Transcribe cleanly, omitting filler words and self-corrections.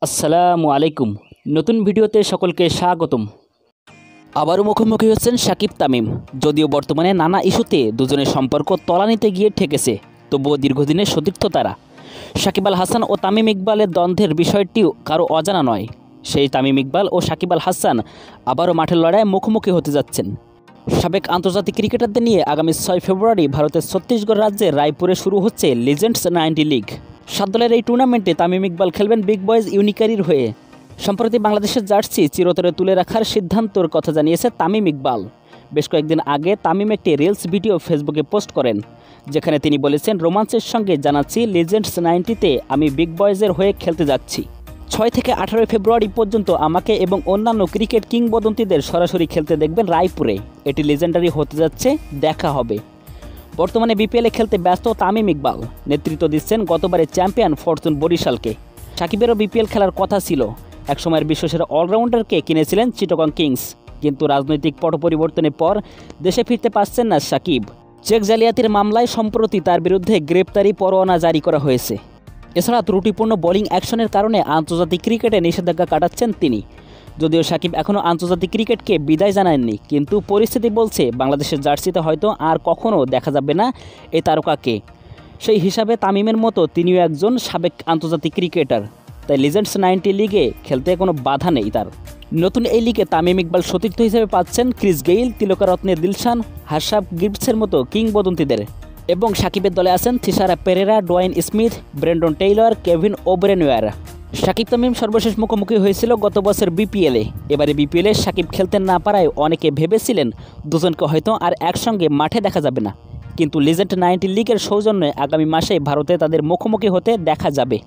আসসালামু আলাইকুম। নতুন ভিডিওতে সকলকে স্বাগতম। আবারও মুখোমুখি হচ্ছেন শাকিব তামিম। যদিও বর্তমানে নানা ইস্যুতে দুজনের সম্পর্ক তলানিতে গিয়ে ঠেকেছে, তবুও দীর্ঘদিনের সতীর্থ তারা। শাকিব আল হাসান ও তামিম ইকবালের দ্বন্দ্বের বিষয়টিও কারো অজানা নয়। সেই তামিম ইকবাল ও শাকিব আল হাসান আবারও মাঠের লড়াইয়ে মুখোমুখি হতে যাচ্ছেন। সাবেক আন্তর্জাতিক ক্রিকেটারদের নিয়ে আগামী 6 ফেব্রুয়ারি ভারতের ছত্তিশগড় রাজ্যের রায়পুরে শুরু হচ্ছে লিজেন্ডস 90 লিগ। 7 দলের এই টুর্নামেন্টে তামিম ইকবাল খেলবেন বিগ বয়েজ ইউনিকারির হয়ে। সম্প্রতি বাংলাদেশের জার্সি চিরতরে তুলে রাখার সিদ্ধান্তর কথা জানিয়েছে তামিম ইকবাল। বেশ কয়েকদিন আগে তামিম একটি রিলস ভিডিও ফেসবুকে পোস্ট করেন, যেখানে তিনি বলেছেন, রোমাঞ্চের সঙ্গে জানাচ্ছি লিজেন্ডস 90তে আমি বিগ বয়েজের হয়ে খেলতে যাচ্ছি। 6 থেকে 18 ফেব্রুয়ারি পর্যন্ত আমাকে এবং অন্যান্য ক্রিকেট কিংবদন্তিদের সরাসরি খেলতে দেখবেন রায়পুরে। এটি লেজেন্ডারি হতে যাচ্ছে, দেখা হবে। বর্তমানে বিপিএলে খেলতে ব্যস্ত তামিম ইকবাল। নেতৃত্ব দিচ্ছেন গতবারের চ্যাম্পিয়ন ফরচুন বরিশালকে। সাকিবেরও বিপিএল খেলার কথা ছিল। একসময়ের বিশ্বসেরা অলরাউন্ডারকে কিনেছিলেন চিটাগং কিংস, কিন্তু রাজনৈতিক পট পরিবর্তনের পর দেশে ফিরতে পারছেন না সাকিব। চেক জালিয়াতির মামলায় সম্প্রতি তার বিরুদ্ধে গ্রেপ্তারি পরোয়ানা জারি করা হয়েছে। এছাড়া ত্রুটিপূর্ণ বোলিং অ্যাকশনের কারণে আন্তর্জাতিক ক্রিকেটে নিষেধাজ্ঞা কাটাচ্ছেন তিনি। যদিও সাকিব এখনও আন্তর্জাতিক ক্রিকেটকে বিদায় জানাননি, কিন্তু পরিস্থিতি বলছে বাংলাদেশের জার্সিতে হয়তো আর কখনও দেখা যাবে না এই তারকাকে। সেই হিসাবে তামিমের মতো তিনিও একজন সাবেক আন্তর্জাতিক ক্রিকেটার, তাই লিজেন্ডস 90 লিগে খেলতে কোনো বাধা নেই তার। নতুন এই লিগে তামিম ইকবাল সতীর্থ হিসেবে পাচ্ছেন Chris Gayle, Tillakaratne Dilshan, Herschelle গিবসের মতো কিংবদন্তিদের। এবং সাকিবের দলে আছেন Thisara Perera, Dwayne Smith, Brendon Taylor, Kevin ওব্রেনওয়ার। সাকিব তামিম সর্বশেষ মুখোমুখি হয়েছিল গত বছর বিপিএলে। এবারে বিপিএলে সাকিব খেলতে না পারায় অনেকে ভেবেছিলেন দুজনকে হয়তো আর একসঙ্গে মাঠে দেখা যাবে না, কিন্তু লিজেন্ড 90 লিগের সৌজন্যে আগামী মাসে ভারতে তাদের মুখোমুখি হতে দেখা যাবে।